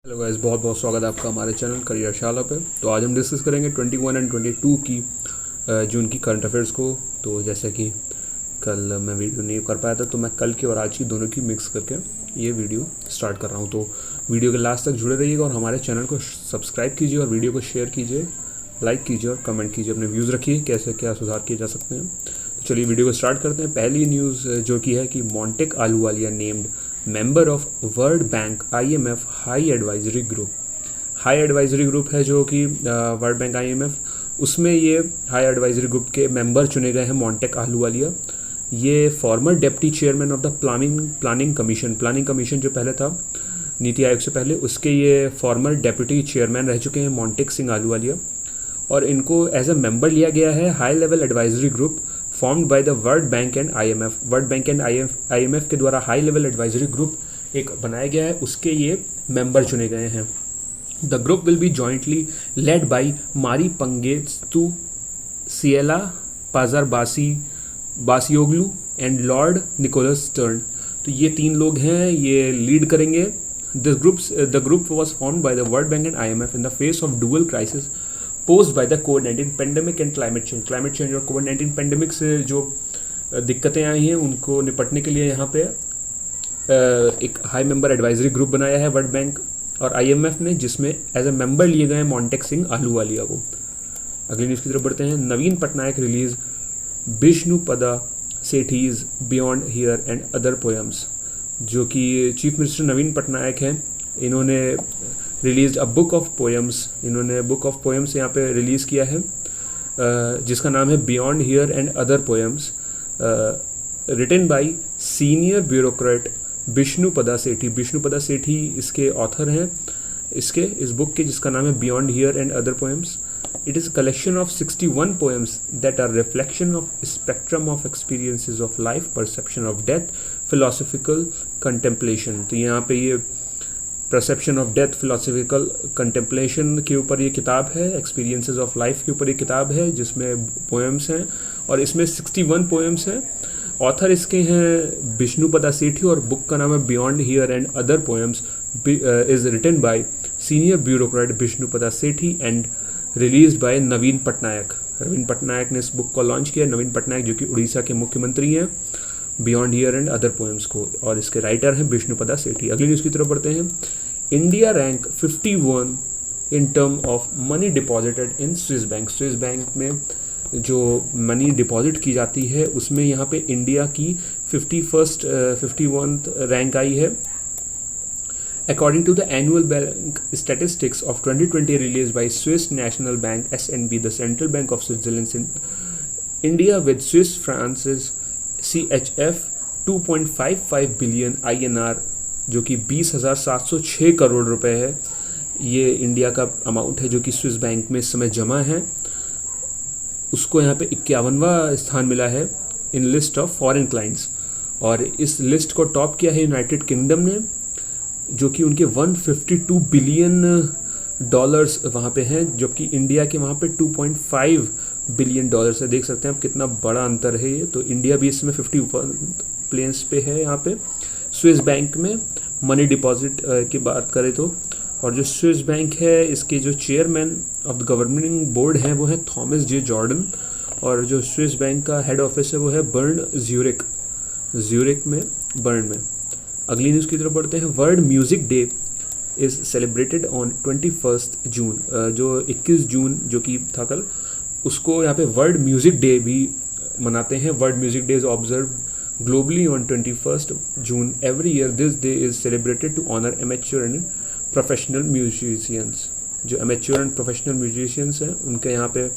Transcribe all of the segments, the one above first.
Hello guys, बहुत बहुत स्वागत है आपका हमारे चैनल करियरशाला पे। तो आज हम डिस्कस करेंगे 21 एंड 22 की जून की करंट अफेयर्स को। तो जैसे कि कल मैं वीडियो नहीं कर पाया था, तो मैं कल की और आज की दोनों की मिक्स करके ये वीडियो स्टार्ट कर रहा हूँ। तो वीडियो के लास्ट तक जुड़े रहिएगा और हमारे चैनल को सब्सक्राइब कीजिए और वीडियो को शेयर कीजिए, लाइक कीजिए और कमेंट कीजिए, अपने व्यूज़ रखिए कैसे क्या सुधार किए जा सकते हैं। तो चलिए वीडियो को स्टार्ट करते हैं। पहली न्यूज़ जो कि है कि Montek Ahluwalia named member of world bank IMF high advisory group. High advisory group है जो कि वर्ल्ड बैंक IMF, उसमें ये हाई एडवाइजरी ग्रुप के मेंबर चुने गए हैं मोंटेक आलूवालिया। ये farmer deputy chairman of the planning commission जो पहले था नीति आयोग से पहले, उसके ये फॉर्मर डेप्यूटी चेयरमैन रह चुके हैं मोंटेक सिंह आलूवालिया। और इनको एज ए मेंबर लिया गया है high level advisory group formed by the world bank and IMF। World bank and IMF के द्वारा हाई लेवल एडवाइजरी ग्रुप एक बनाया गया है, उसके ये मेंबर चुने गए हैं। The group will be jointly led by मारी पंगेस्तु सिएला पाजार बासियोग्लू एंड लॉर्ड निकोलस स्टर्न। तो ये तीन लोग हैं, ये लीड करेंगे। The group was formed by the world bank and IMF in the face of dual crisis post by the covid pandemic and climate change और कोविड-19 pandemic से जो दिक्कतें आई हैं उनको निपटने के लिए यहाँ पे एक हाई मेंबर एडवाइजरी ग्रुप बनाया है वर्ल्ड बैंक और IMF ने, जिसमें एज ए मेंबर लिए गए हैं मोंटेक सिंह आलूवालिया को। अगली न्यूज़ की तरफ बढ़ते हैं। Naveen Patnaik release Vishnupada Sethi's beyond here and other poems. जो कि चीफ मिनिस्टर नवीन पटनायक हैं, इन्होंने release a book of poems. इन्होंने बुक ऑफ पोएम्स यहाँ पे रिलीज़ किया है जिसका नाम है beyond here and other poems, written by senior bureaucrat Vishnupada Sethi इसके ऑथर हैं इस बुक के, जिसका नाम है beyond here and other poems. It is a collection of 61 poems that are reflection of spectrum of experiences of life, perception of death, philosophical contemplation. तो यहाँ पे ये perception of death, philosophical contemplation के ऊपर ये किताब है, एक्सपीरियंसेस ऑफ लाइफ के ऊपर ये किताब है जिसमें पोएम्स हैं और इसमें 61 पोएम्स हैं। ऑथर इसके हैं विष्णुपदा सेठी और बुक का नाम है beyond here and other poems, is written by senior bureaucrat Vishnupada Sethi and released by Naveen Patnaik ने इस बुक को लॉन्च किया। नवीन पटनायक जो कि उड़ीसा के मुख्यमंत्री हैं, beyond here and other poems को, और इसके राइटर हैं विष्णुपदा सेठी। अगली न्यूज़ की तरफ बढ़ते हैं। India rank 51 in term of money deposited in Swiss bank में जो मनी डिपॉजिट की जाती है उसमें यहाँ पे इंडिया की 51th रैंक आई है। According to the annual bank statistics of 2020 released by Swiss National Bank SNB, the Central Bank of Switzerland, India with Swiss francs CHF 2.55 billion INR, जो कि 20,706 करोड़ रुपए है, ये इंडिया का अमाउंट है जो कि स्विस बैंक में इस समय जमा है। उसको यहाँ पे 51वां स्थान मिला है in list of foreign clients, और इस लिस्ट को टॉप किया है यूनाइटेड किंगडम ने, जो कि उनके 152 बिलियन डॉलर्स वहाँ पे हैं, जबकि इंडिया के वहाँ पे 2.5 बिलियन डॉलर्स है। देख सकते हैं आप कितना बड़ा अंतर है ये। तो इंडिया भी इसमें 51 प्लेस पे है यहाँ पे स्विस बैंक में मनी डिपॉजिट की बात करें तो। और जो स्विस बैंक है इसके जो chairman of the governing board हैं वो है थॉमस जे जॉर्डन, और जो स्विस बैंक का हेड ऑफिस है वो है बर्न ज्यूरिक में बर्न में। अगली न्यूज़ की तरफ बढ़ते हैं। World music day is celebrated on 21 जून। जो 21 जून जो कि था कल, उसको यहाँ पे वर्ल्ड म्यूज़िक डे भी मनाते हैं। World music day is observe globally on 21 June every year. This day is celebrated to honour amateur and professional musicians. जो एमेच्योर एंड प्रोफेशनल म्यूजिशियंस हैं उनके यहाँ पे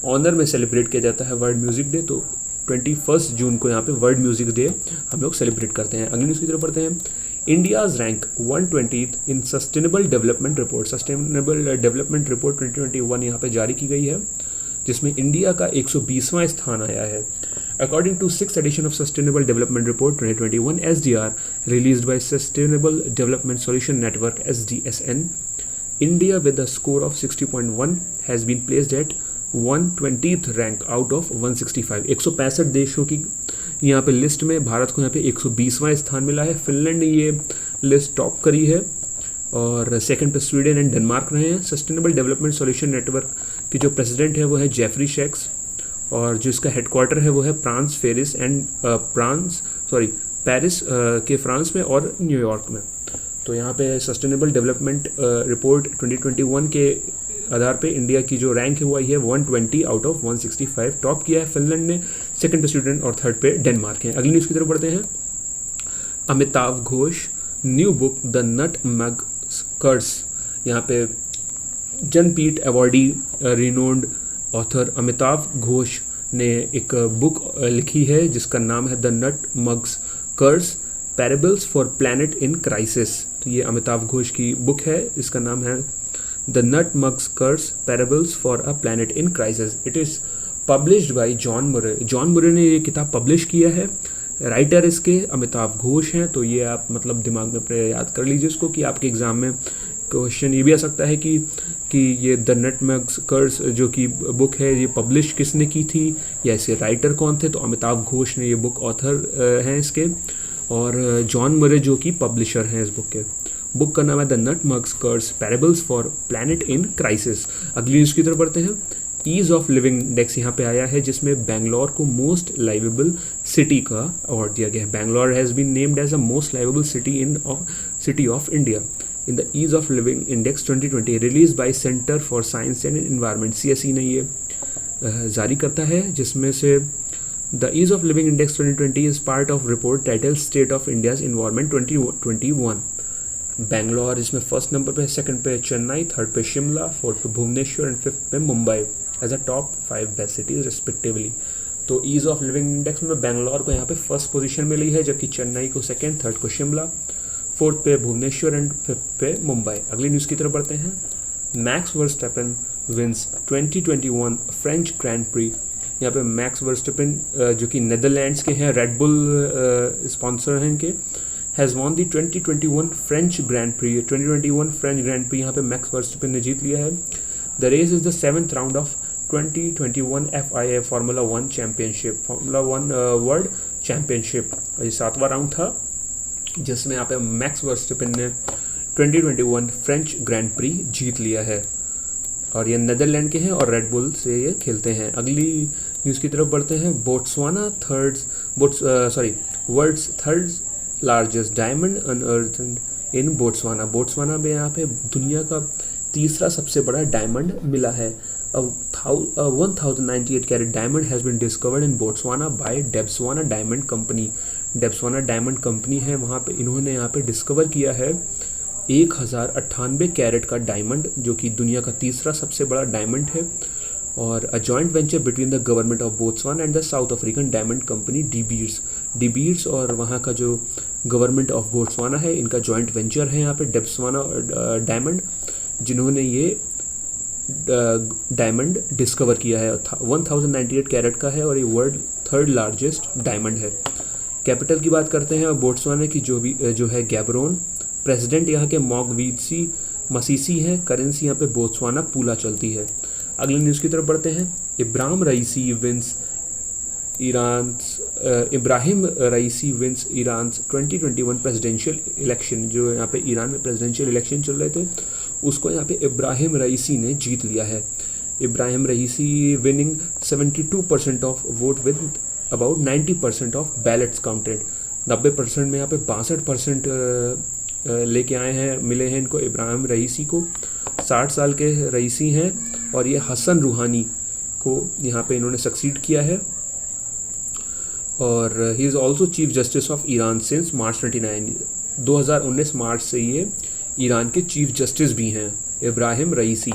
ऑनर में सेलिब्रेट किया जाता है वर्ल्ड म्यूज़िक डे। तो 21 जून को यहाँ पे वर्ल्ड म्यूजिक डे हम लोग सेलिब्रेट करते हैं। अगली न्यूज़ की तरफ बढ़ते हैं। इंडियाज़ रैंक 120th इन सस्टेनेबल डेवलपमेंट रिपोर्ट 2021 यहाँ पे जारी की गई है, जिसमें इंडिया का 120वां स्थान आया है। According to 6th edition of sustainable development report 2021 SDR released by sustainable development solution network SDSN, India with a score of 60.1 has been placed at 120th rank out of 165। 165 देशों की यहाँ पे लिस्ट में भारत को यहाँ पे 120वां स्थान मिला है। फिनलैंड ने ये लिस्ट टॉप करी है और सेकंड पे स्वीडन एंड डेनमार्क रहे हैं। सस्टेनेबल डेवलपमेंट सॉल्यूशन नेटवर्क के जो प्रेसिडेंट है वो है जेफरी शेक्स, और जो इसका हेडक्वार्टर है वो है पेरिस के फ्रांस में और न्यूयॉर्क में। तो यहाँ पे सस्टेनेबल डेवलपमेंट रिपोर्ट 2021 के आधार पे इंडिया की जो रैंक है वो आई है 120 आउट ऑफ 165। टॉप किया है फिनलैंड ने, सेकंड पे स्वीडन और थर्ड पे डेनमार्क है। अगली न्यूज़ की तरफ बढ़ते हैं। Amitav Ghosh new book the nutmeg curse. यहाँ पे Jnanpith awardee renowned author Amitav Ghosh ने एक बुक लिखी है जिसका नाम है the nutmeg curse parables for planet in crisis. तो ये अमिताभ घोष की बुक है, इसका नाम है the nutmeg curse parables for a planet in crisis. It is published by John Murray. John Murray ने ये किताब पब्लिश किया है। राइटर इसके अमिताभ घोष हैं। तो ये आप मतलब दिमाग में अपने याद कर लीजिए इसको कि आपके एग्ज़ाम में क्वेश्चन ये भी आ सकता है कि ये द नटमेग कर्स जो कि बुक है ये पब्लिश किसने की थी या इसके राइटर कौन थे। तो अमिताभ घोष ने ये बुक ऑथर हैं इसके, और जॉन मुरे जो कि पब्लिशर हैं इस बुक के। बुक का नाम है the nutmeg curse parables for planet in crisis. अगली न्यूज़ की तरफ बढ़ते हैं। ईज़ ऑफ लिविंग इंडेक्स यहाँ पे आया है जिसमें बेंगलोर को मोस्ट लाइवेबल सिटी का अवार्ड दिया गया है। Bangalore has been named as a most liveable city of India in the ease of living index 2020 release by centre for science and environment. CSE ने ये जारी करता है, जिसमें से the ease of living index 2020 is part of report title state of India's environment 2021। Bangalore इसमें first number पे, second पे चेन्नई, थर्ड पे शिमला, फोर्थ पे भुवनेश्वर एंड फिफ्थ पे Mumbai as a top 5 best cities respectively. तो ईज़ ऑफ लिविंग इंडेक्स में बेंगलोर को यहाँ पे फर्स्ट पोजीशन मिली है, जबकि चेन्नई को सेकंड, थर्ड को शिमला, फोर्थ पे भुवनेश्वर एंड फिफ्थ पे मुंबई। अगली न्यूज़ की तरफ बढ़ते हैं। Max Verstappen wins 2021 French Grand Prix. यहाँ पे मैक्स वर्स्टैपेन जो कि नेदरलैंड्स के हैं, रेड बुल स्पॉन्सर हैं इनके, has won the 2021 French Grand Prix. 2021 French Grand Prix यहाँ पे मैक्स वर्स्टैपेन ने जीत लिया है। The race is the 7th round of 2021 FIA Formula 1 championship, Formula 1 world championship. ये 7वां राउंड था जिसमें यहाँ पे मैक्स वर्स्टैपेन ने 2021 फ्रेंच ग्रैंड प्री जीत लिया है, और ये नेदरलैंड के हैं और रेड बुल से ये खेलते हैं। अगली न्यूज़ की तरफ बढ़ते हैं। Botswana world's third largest diamond unearthed in Botswana. Botswana में यहाँ पे दुनिया का तीसरा सबसे बड़ा डायमंड मिला है। 1098 carat diamond has been discovered in Botswana by Debswana diamond company. Debswana diamond company है, वहाँ पे इन्होंने यहाँ पे डिस्कवर किया है 1098 कैरेट का डायमंड, जो कि दुनिया का तीसरा सबसे बड़ा डायमंड है, और a joint venture between the government of Botswana and the South African diamond company De Beers और वहाँ का जो गवर्नमेंट ऑफ बोट्सवाना है, इनका जॉइंट वेंचर है यहाँ पे डेब्सवाना डायमंड, जिन्होंने ये डायमंड डिस्कवर किया है। 1098 कैरेट का है और ये वर्ल्ड थर्ड लार्जेस्ट डायमंड है। कैपिटल की बात करते हैं, और बोट्सवाना की जो है गैबरोन। प्रेसिडेंट यहाँ के मॉगवीत्सी मसीसी हैं। करेंसी यहाँ पे बोट्सवाना पूला चलती है। अगली न्यूज़ की तरफ बढ़ते हैं। इब्राहिम रईसी विंस ईरान 2021 प्रेसिडेंशियल इलेक्शन। जो यहाँ पे ईरान में प्रेसिडेंशियल इलेक्शन चल रहे थे, उसको यहाँ पे इब्राहिम रईसी ने जीत लिया है। Ebrahim Raisi winning 72% of vote with about 90% of ballots counted. 90% में यहाँ पे 62% लेके आए हैं, मिले हैं इनको इब्राहिम रईसी को। 60 साल के रईसी हैं, और ये हसन रूहानी को यहाँ पे इन्होंने सक्सीड किया है, और he is also chief justice of Iran since मार्च 2019 मार्च से ये ईरान के चीफ जस्टिस भी हैं इब्राहिम रईसी।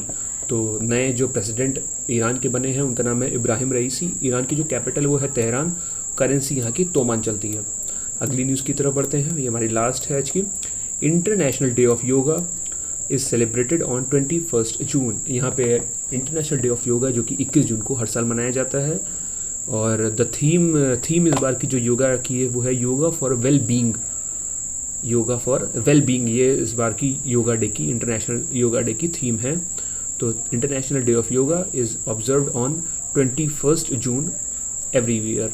तो नए जो प्रेसिडेंट ईरान के बने हैं उनका नाम है इब्राहिम रईसी। ईरान की जो कैपिटल वो है तेहरान। करेंसी यहाँ की तोमान चलती है। अगली न्यूज़ की तरफ बढ़ते हैं, ये हमारी लास्ट है आज की। International day of yoga is celebrated on 21 जून। यहाँ पे इंटरनेशनल डे ऑफ योगा जो कि 21 जून को हर साल मनाया जाता है, और द थीम इस बार की जो योगा की है वो है yoga for well being. Yoga for well being ये इस बार की योगा डे की, इंटरनेशनल योगा डे की थीम है। तो international day of yoga is observed on 21 June every year,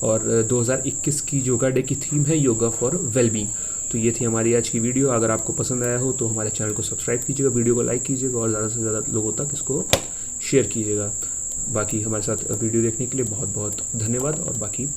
और 2021 की योगा डे की थीम है योगा फॉर वेल बीइंग। तो ये थी हमारी आज की वीडियो। अगर आपको पसंद आया हो तो हमारे चैनल को सब्सक्राइब कीजिएगा, वीडियो को लाइक कीजिएगा और ज़्यादा से ज़्यादा लोगों तक इसको शेयर कीजिएगा। बाकी हमारे साथ वीडियो देखने के लिए बहुत बहुत धन्यवाद और बाकी